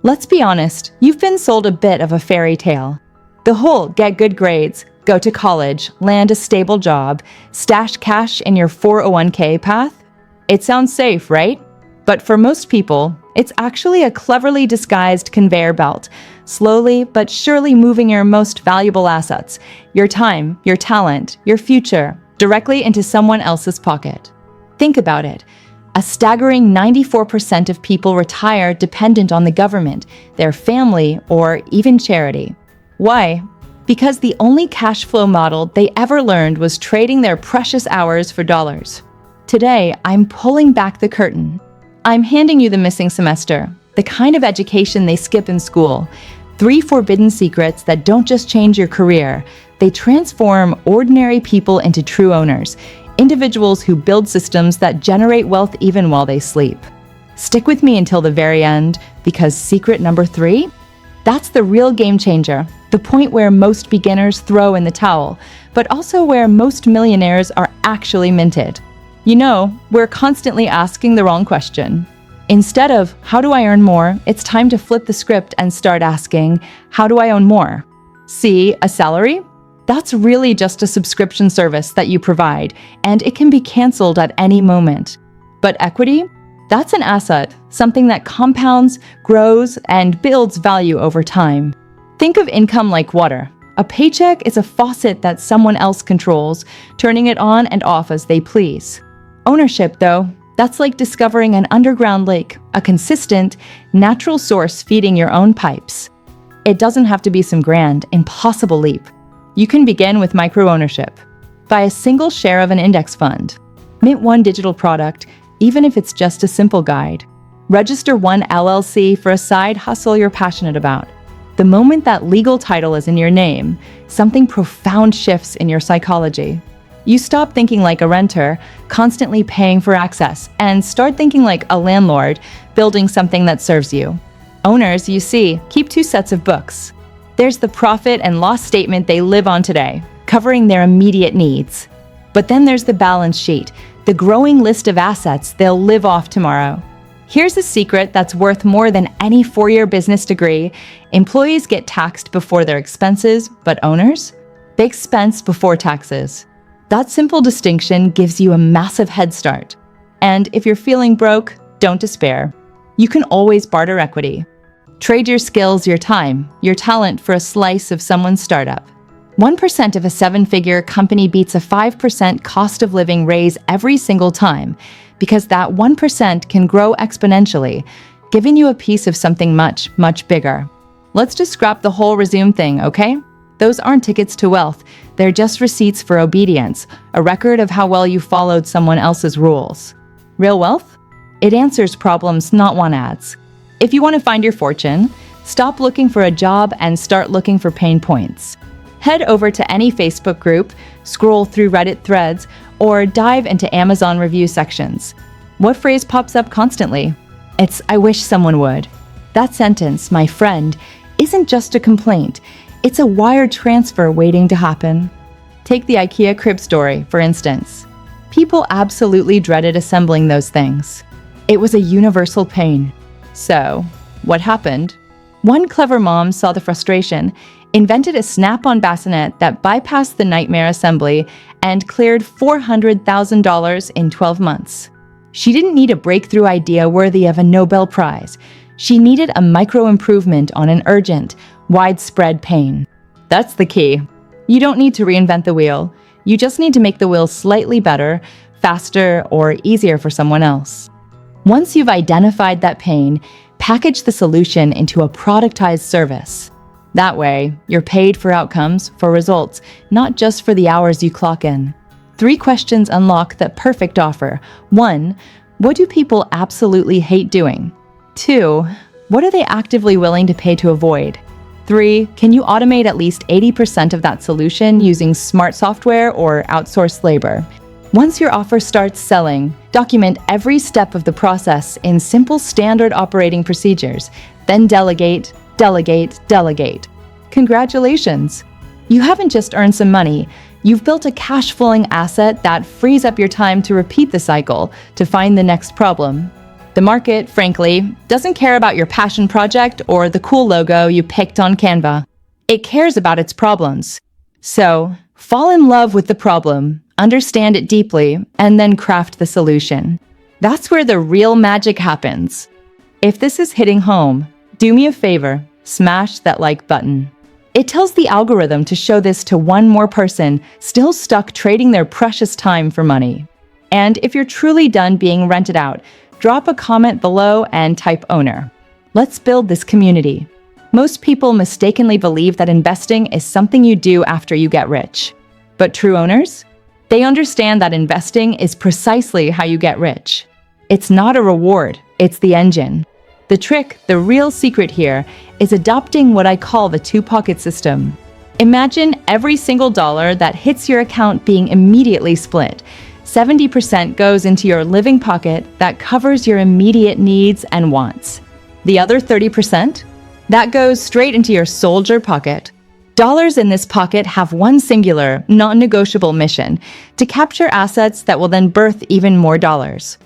Let's be honest, you've been sold a bit of a fairy tale. The whole get good grades, go to college, land a stable job, stash cash in your 401k path. It sounds safe, right? But for most people, it's actually a cleverly disguised conveyor belt, slowly but surely moving your most valuable assets, your time, your talent, your future, directly into someone else's pocket. Think about it. A staggering 94% of people retire dependent on the government, their family, or even charity. Why? Because the only cash flow model they ever learned was trading their precious hours for dollars. Today, I'm pulling back the curtain. I'm handing you the missing semester, the kind of education they skip in school. 3 forbidden secrets that don't just change your career, they transform ordinary people into true owners, individuals who build systems that generate wealth even while they sleep. Stick with me until the very end, because secret number 3? That's the real game changer, the point where most beginners throw in the towel, but also where most millionaires are actually minted. You know, we're constantly asking the wrong question. Instead of, how do I earn more? It's time to flip the script and start asking, how do I own more? See, a salary? That's really just a subscription service that you provide, and it can be canceled at any moment. But equity? That's an asset, something that compounds, grows, and builds value over time. Think of income like water. A paycheck is a faucet that someone else controls, turning it on and off as they please. Ownership, though, that's like discovering an underground lake, a consistent, natural source feeding your own pipes. It doesn't have to be some grand, impossible leap. You can begin with micro-ownership. Buy a single share of an index fund. Mint one digital product, even if it's just a simple guide. Register one LLC for a side hustle you're passionate about. The moment that legal title is in your name, something profound shifts in your psychology. You stop thinking like a renter, constantly paying for access, and start thinking like a landlord, building something that serves you. Owners, you see, keep 2 sets of books. There's the profit and loss statement they live on today, covering their immediate needs. But then there's the balance sheet, the growing list of assets they'll live off tomorrow. Here's a secret that's worth more than any 4-year business degree. Employees get taxed before their expenses, but owners? They expense before taxes. That simple distinction gives you a massive head start. And if you're feeling broke, don't despair. You can always barter equity. Trade your skills, your time, your talent for a slice of someone's startup. 1% of a 7-figure company beats a 5% cost of living raise every single time, because that 1% can grow exponentially, giving you a piece of something much, much bigger. Let's just scrap the whole resume thing, okay? Those aren't tickets to wealth. They're just receipts for obedience, a record of how well you followed someone else's rules. Real wealth? It answers problems, not want ads. If you want to find your fortune, stop looking for a job and start looking for pain points. Head over to any Facebook group, scroll through Reddit threads, or dive into Amazon review sections. What phrase pops up constantly? It's, I wish someone would. That sentence, my friend, isn't just a complaint. It's a wire transfer waiting to happen. Take the IKEA crib story, for instance. People absolutely dreaded assembling those things. It was a universal pain. So, what happened? One clever mom saw the frustration, invented a snap-on bassinet that bypassed the nightmare assembly, and cleared $400,000 in 12 months. She didn't need a breakthrough idea worthy of a Nobel Prize. She needed a micro-improvement on an urgent, widespread pain. That's the key. You don't need to reinvent the wheel. You just need to make the wheel slightly better, faster, or easier for someone else. Once you've identified that pain, package the solution into a productized service. That way, you're paid for outcomes, for results, not just for the hours you clock in. 3 questions unlock that perfect offer. 1, what do people absolutely hate doing? 2, what are they actively willing to pay to avoid? 3, can you automate at least 80% of that solution using smart software or outsourced labor? Once your offer starts selling, document every step of the process in simple standard operating procedures. Then delegate, delegate, delegate. Congratulations! You haven't just earned some money, you've built a cash-flowing asset that frees up your time to repeat the cycle, to find the next problem. The market, frankly, doesn't care about your passion project or the cool logo you picked on Canva. It cares about its problems. So, fall in love with the problem, understand it deeply, and then craft the solution. That's where the real magic happens. If this is hitting home, do me a favor, smash that like button. It tells the algorithm to show this to one more person still stuck trading their precious time for money. And if you're truly done being rented out, drop a comment below and type owner. Let's build this community. Most people mistakenly believe that investing is something you do after you get rich. But true owners? They understand that investing is precisely how you get rich. It's not a reward, it's the engine. The trick, the real secret here, is adopting what I call the two-pocket system. Imagine every single dollar that hits your account being immediately split. 70% goes into your living pocket that covers your immediate needs and wants. The other 30%? That goes straight into your soldier pocket. Dollars in this pocket have one singular, non-negotiable mission: to capture assets that will then birth even more dollars.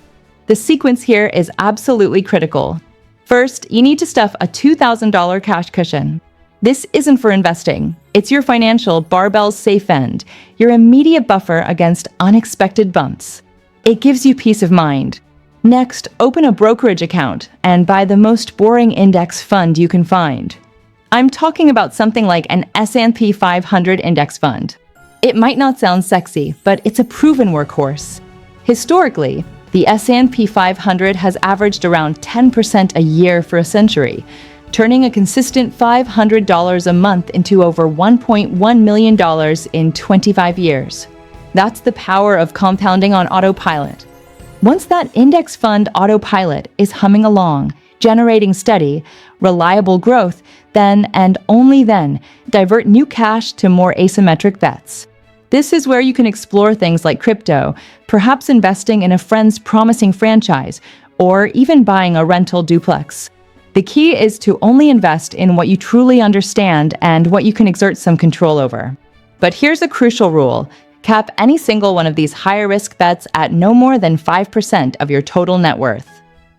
The sequence here is absolutely critical. First, you need to stuff a $2,000 cash cushion. This isn't for investing. It's your financial barbell safe end, your immediate buffer against unexpected bumps. It gives you peace of mind. Next, open a brokerage account and buy the most boring index fund you can find. I'm talking about something like an S&P 500 index fund. It might not sound sexy, but it's a proven workhorse. Historically, the S&P 500 has averaged around 10% a year for a century, turning a consistent $500 a month into over $1.1 million in 25 years. That's the power of compounding on autopilot. Once that index fund autopilot is humming along, generating steady, reliable growth, then and only then divert new cash to more asymmetric bets. This is where you can explore things like crypto, perhaps investing in a friend's promising franchise, or even buying a rental duplex. The key is to only invest in what you truly understand and what you can exert some control over. But here's a crucial rule: cap any single one of these higher-risk bets at no more than 5% of your total net worth.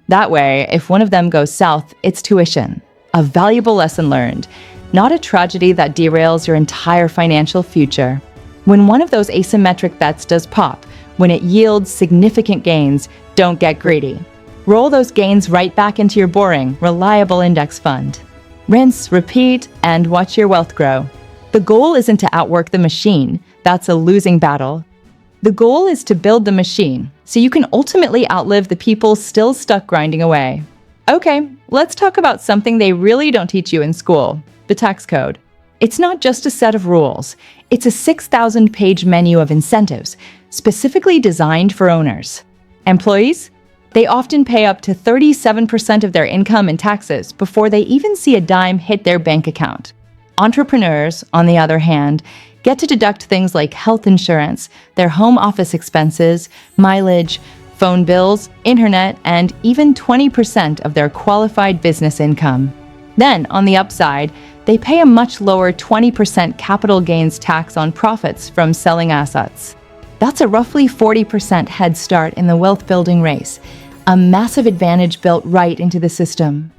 That way, if one of them goes south, it's tuition, a valuable lesson learned, not a tragedy that derails your entire financial future. When one of those asymmetric bets does pop, when it yields significant gains, don't get greedy. Roll those gains right back into your boring, reliable index fund. Rinse, repeat, and watch your wealth grow. The goal isn't to outwork the machine. That's a losing battle. The goal is to build the machine, so you can ultimately outlive the people still stuck grinding away. Okay, let's talk about something they really don't teach you in school: the tax code. It's not just a set of rules. It's a 6,000-page menu of incentives, specifically designed for owners. Employees? They often pay up to 37% of their income in taxes before they even see a dime hit their bank account. Entrepreneurs, on the other hand, get to deduct things like health insurance, their home office expenses, mileage, phone bills, internet, and even 20% of their qualified business income. Then, on the upside, they pay a much lower 20% capital gains tax on profits from selling assets. That's a roughly 40% head start in the wealth-building race, a massive advantage built right into the system.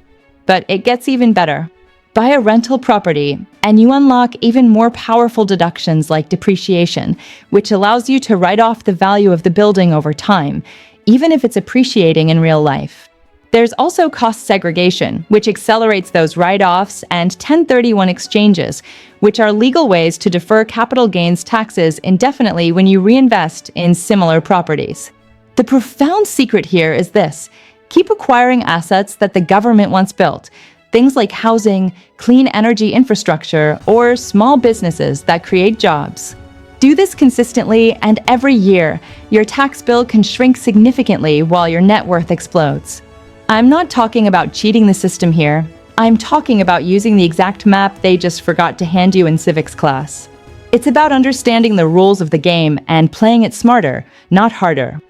But it gets even better. Buy a rental property, and you unlock even more powerful deductions like depreciation, which allows you to write off the value of the building over time, even if it's appreciating in real life. There's also cost segregation, which accelerates those write-offs, and 1031 exchanges, which are legal ways to defer capital gains taxes indefinitely when you reinvest in similar properties. The profound secret here is this: keep acquiring assets that the government once built, things like housing, clean energy infrastructure, or small businesses that create jobs. Do this consistently, and every year, your tax bill can shrink significantly while your net worth explodes. I'm not talking about cheating the system here. I'm talking about using the exact map they just forgot to hand you in civics class. It's about understanding the rules of the game and playing it smarter, not harder.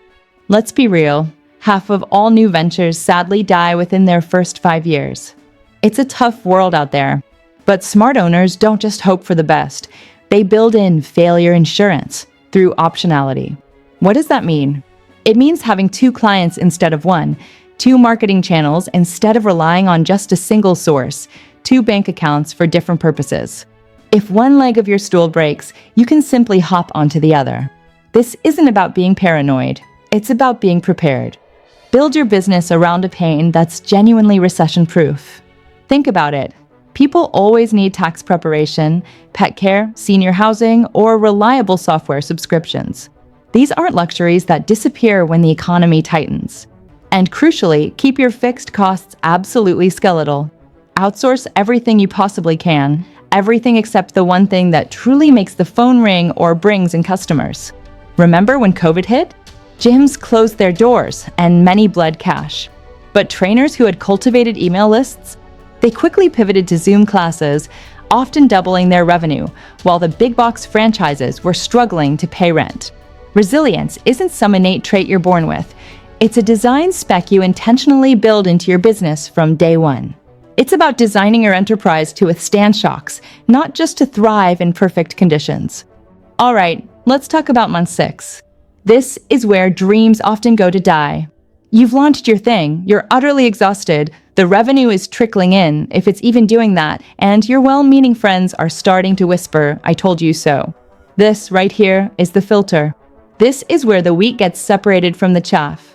Let's be real. Half of all new ventures sadly die within their first 5 years. It's a tough world out there, but smart owners don't just hope for the best. They build in failure insurance through optionality. What does that mean? It means having 2 clients instead of 1, 2 marketing channels instead of relying on just a single source, 2 bank accounts for different purposes. If one leg of your stool breaks, you can simply hop onto the other. This isn't about being paranoid, it's about being prepared. Build your business around a pain that's genuinely recession-proof. Think about it. People always need tax preparation, pet care, senior housing, or reliable software subscriptions. These aren't luxuries that disappear when the economy tightens. And crucially, keep your fixed costs absolutely skeletal. Outsource everything you possibly can, everything except the one thing that truly makes the phone ring or brings in customers. Remember when COVID hit? Gyms closed their doors and many bled cash. But trainers who had cultivated email lists, they quickly pivoted to Zoom classes, often doubling their revenue, while the big box franchises were struggling to pay rent. Resilience isn't some innate trait you're born with. It's a design spec you intentionally build into your business from day one. It's about designing your enterprise to withstand shocks, not just to thrive in perfect conditions. All right, let's talk about month 6. This is where dreams often go to die. You've launched your thing, you're utterly exhausted, the revenue is trickling in, if it's even doing that, and your well-meaning friends are starting to whisper, "I told you so." This right here is the filter. This is where the wheat gets separated from the chaff.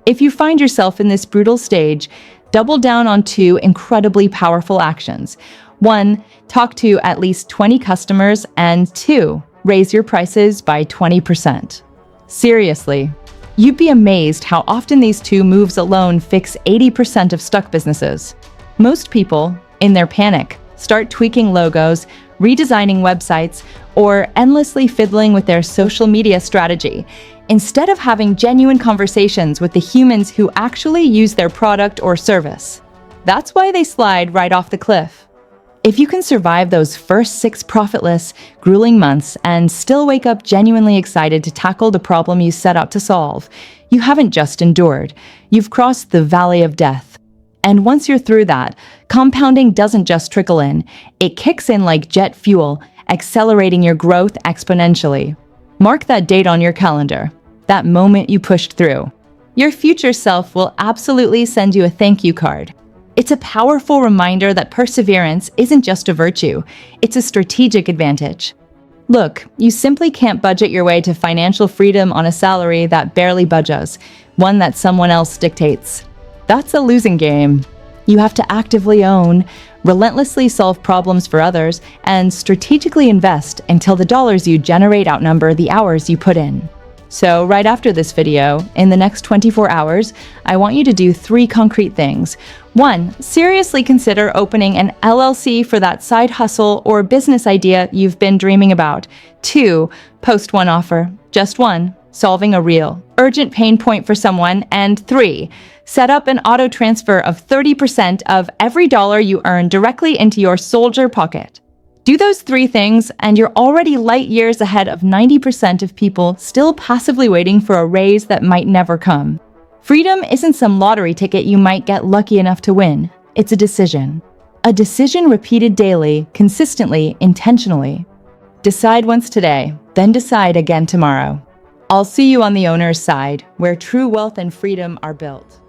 If you find yourself in this brutal stage, double down on 2 incredibly powerful actions. 1, talk to at least 20 customers, and 2, raise your prices by 20%. Seriously, you'd be amazed how often these 2 moves alone fix 80% of stuck businesses. Most people, in their panic, start tweaking logos, redesigning websites, or endlessly fiddling with their social media strategy, instead of having genuine conversations with the humans who actually use their product or service. That's why they slide right off the cliff. If you can survive those first 6 profitless, grueling months and still wake up genuinely excited to tackle the problem you set out to solve, you haven't just endured, you've crossed the valley of death. And once you're through that, compounding doesn't just trickle in, it kicks in like jet fuel, accelerating your growth exponentially. Mark that date on your calendar, that moment you pushed through. Your future self will absolutely send you a thank you card. It's a powerful reminder that perseverance isn't just a virtue, it's a strategic advantage. Look, you simply can't budget your way to financial freedom on a salary that barely budges, one that someone else dictates. That's a losing game. You have to actively own, relentlessly solve problems for others, and strategically invest until the dollars you generate outnumber the hours you put in. So right after this video, in the next 24 hours, I want you to do 3 concrete things. 1, seriously consider opening an LLC for that side hustle or business idea you've been dreaming about. 2, post one offer, just one, solving a real, urgent pain point for someone. And 3, set up an auto transfer of 30% of every dollar you earn directly into your soldier pocket. Do those 3 things, and you're already light years ahead of 90% of people still passively waiting for a raise that might never come. Freedom isn't some lottery ticket you might get lucky enough to win. It's a decision. A decision repeated daily, consistently, intentionally. Decide once today, then decide again tomorrow. I'll see you on the owner's side, where true wealth and freedom are built.